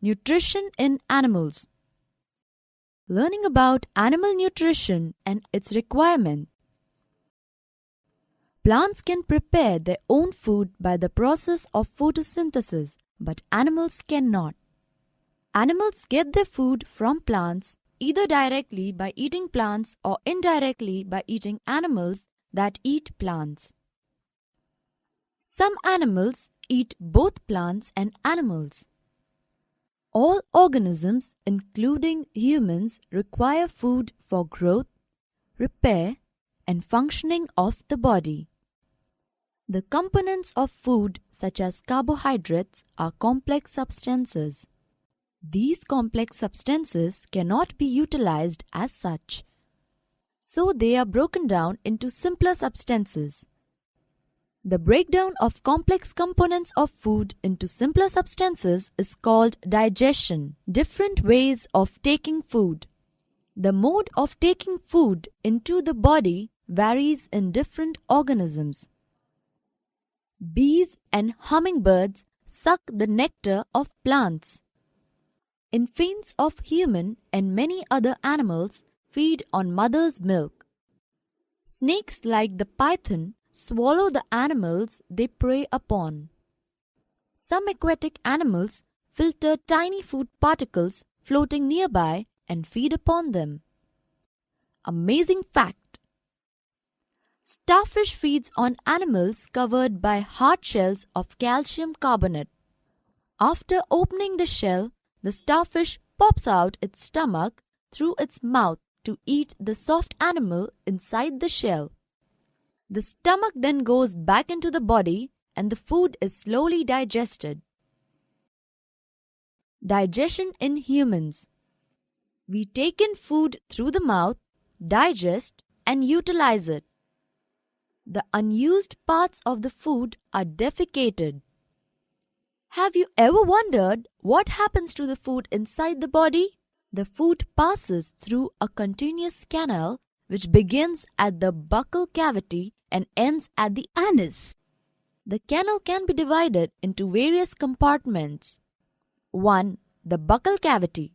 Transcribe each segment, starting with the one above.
Nutrition in animals. Learning about animal nutrition and its requirement. Plants can prepare their own food by the process of photosynthesis, but animals cannot. Animals get their food from plants either directly by eating plants or indirectly by eating animals that eat plants. Some animals eat both plants and animals. All organisms, including humans, require food for growth, repair, and functioning of the body. The components of food, such as carbohydrates, are complex substances. These complex substances cannot be utilized as such, so they are broken down into simpler substances. The breakdown of complex components of food into simpler substances is called digestion. Different ways of taking food. The mode of taking food into the body varies in different organisms. Bees and hummingbirds suck the nectar of plants. Infants of human and many other animals feed on mother's milk. Snakes like the python swallow the animals they prey upon. Some aquatic animals filter tiny food particles floating nearby and feed upon them. Amazing fact! Starfish feeds on animals covered by hard shells of calcium carbonate. After opening the shell, the starfish pops out its stomach through its mouth to eat the soft animal inside the shell. The stomach then goes back into the body and the food is slowly digested. Digestion in humans. We take in food through the mouth, digest, and utilize it. The unused parts of the food are defecated. Have you ever wondered what happens to the food inside the body? The food passes through a continuous canal which begins at the buccal cavity and ends at the anus. The canal can be divided into various compartments. 1. The buccal cavity.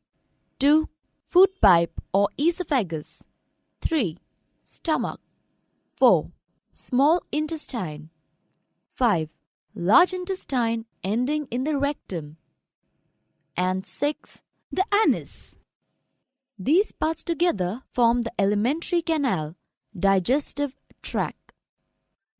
2. Food pipe or esophagus. 3. Stomach. 4. Small intestine. 5. Large intestine ending in the rectum. And 6. The anus. These parts together form the alimentary canal, digestive tract.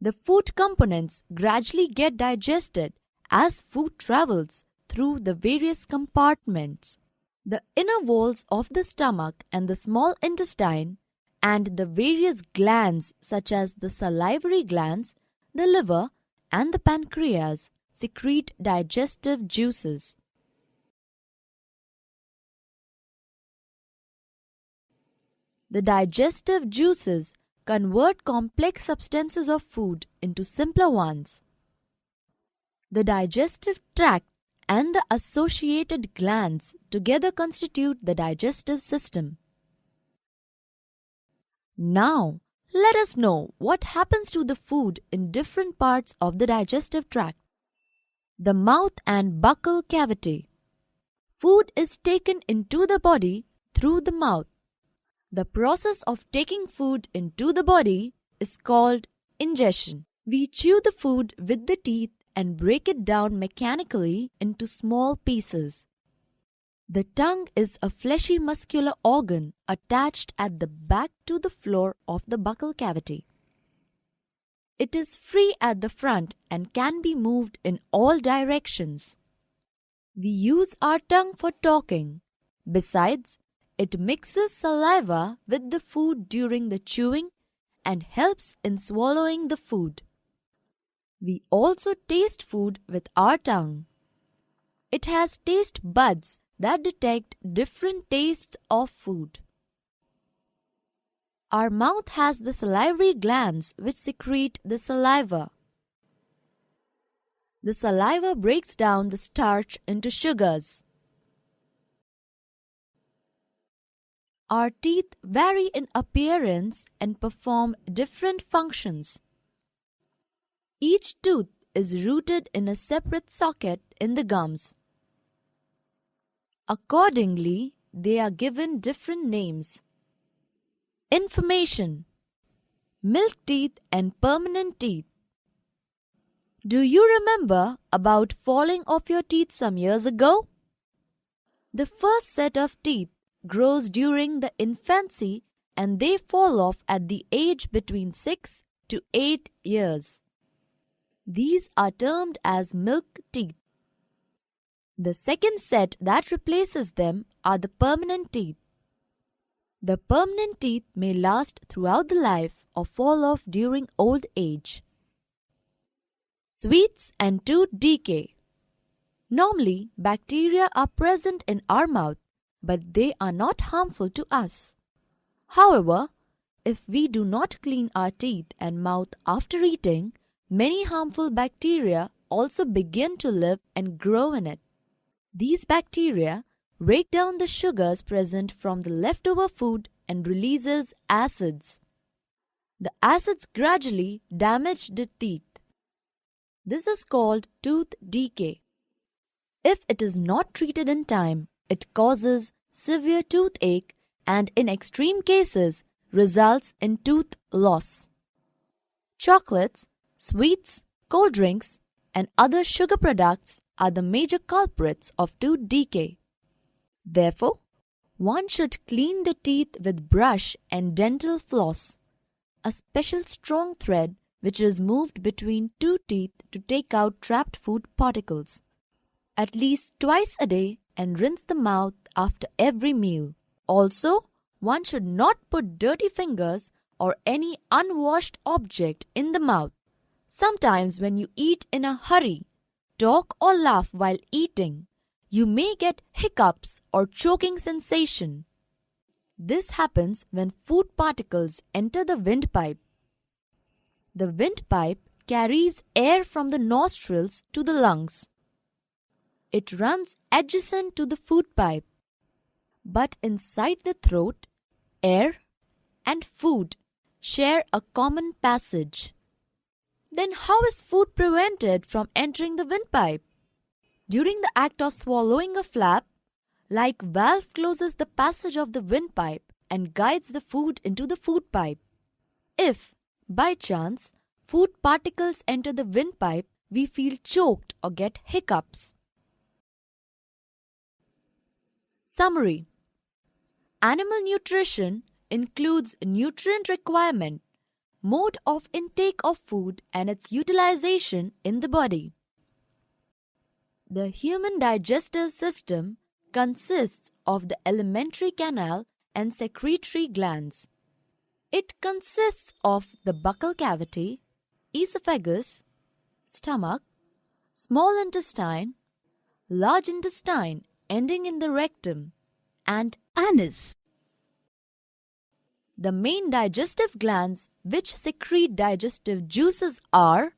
The food components gradually get digested as food travels through the various compartments. The inner walls of the stomach and the small intestine and the various glands such as the salivary glands, the liver, and the pancreas secrete digestive juices. The digestive juices convert complex substances of food into simpler ones. The digestive tract and the associated glands together constitute the digestive system. Now, let us know what happens to the food in different parts of the digestive tract. The mouth and buccal cavity. Food is taken into the body through the mouth. The process of taking food into the body is called ingestion. We chew the food with the teeth and break it down mechanically into small pieces. The tongue is a fleshy muscular organ attached at the back to the floor of the buccal cavity. It is free at the front and can be moved in all directions. We use our tongue for talking. Besides, it mixes saliva with the food during the chewing and helps in swallowing the food. We also taste food with our tongue. It has taste buds that detect different tastes of food. Our mouth has the salivary glands which secrete the saliva. The saliva breaks down the starch into sugars. Our teeth vary in appearance and perform different functions. Each tooth is rooted in a separate socket in the gums. Accordingly, they are given different names. Information: milk teeth and permanent teeth. Do you remember about falling off your teeth some years ago? The first set of teeth grows during the infancy and they fall off at the age between 6 to 8 years. These are termed as milk teeth. The second set that replaces them are the permanent teeth. The permanent teeth may last throughout the life or fall off during old age. Sweets and tooth decay. Normally, bacteria are present in our mouth, but they are not harmful to us. However, if we do not clean our teeth and mouth after eating, many harmful bacteria also begin to live and grow in it. These bacteria break down the sugars present from the leftover food and releases acids. The acids gradually damage the teeth. This is called tooth decay. If it is not treated in time, it causes severe toothache and in extreme cases results in tooth loss. Chocolates, sweets, cold drinks, and other sugar products are the major culprits of tooth decay. Therefore, one should clean the teeth with brush and dental floss, a special strong thread which is moved between two teeth to take out trapped food particles, at least twice a day, and rinse the mouth after every meal. Also, one should not put dirty fingers or any unwashed object in the mouth. Sometimes when you eat in a hurry, talk or laugh while eating, you may get hiccups or choking sensation. This happens when food particles enter the windpipe. The windpipe carries air from the nostrils to the lungs. It runs adjacent to the food pipe. But inside the throat, air and food share a common passage. Then how is food prevented from entering the windpipe? During the act of swallowing, a flap, like valve, closes the passage of the windpipe and guides the food into the food pipe. If, by chance, food particles enter the windpipe, we feel choked or get hiccups. Summary: animal nutrition includes nutrient requirement, mode of intake of food, and its utilization in the body. The human digestive system consists of the alimentary canal and secretory glands. It consists of the buccal cavity, esophagus, stomach, small intestine, large intestine ending in the rectum, and anus. The main digestive glands which secrete digestive juices are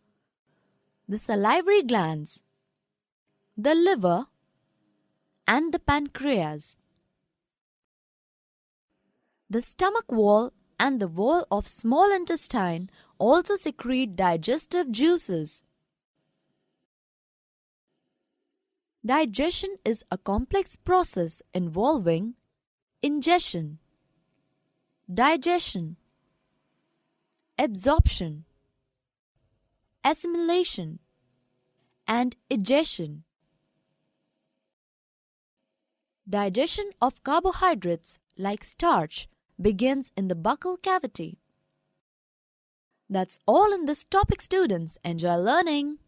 the salivary glands, the liver, and the pancreas. The stomach wall and the wall of small intestine also secrete digestive juices. Digestion is a complex process involving ingestion, digestion, absorption, assimilation, and egestion. Digestion of carbohydrates like starch begins in the buccal cavity. That's all in this topic, students. Enjoy learning.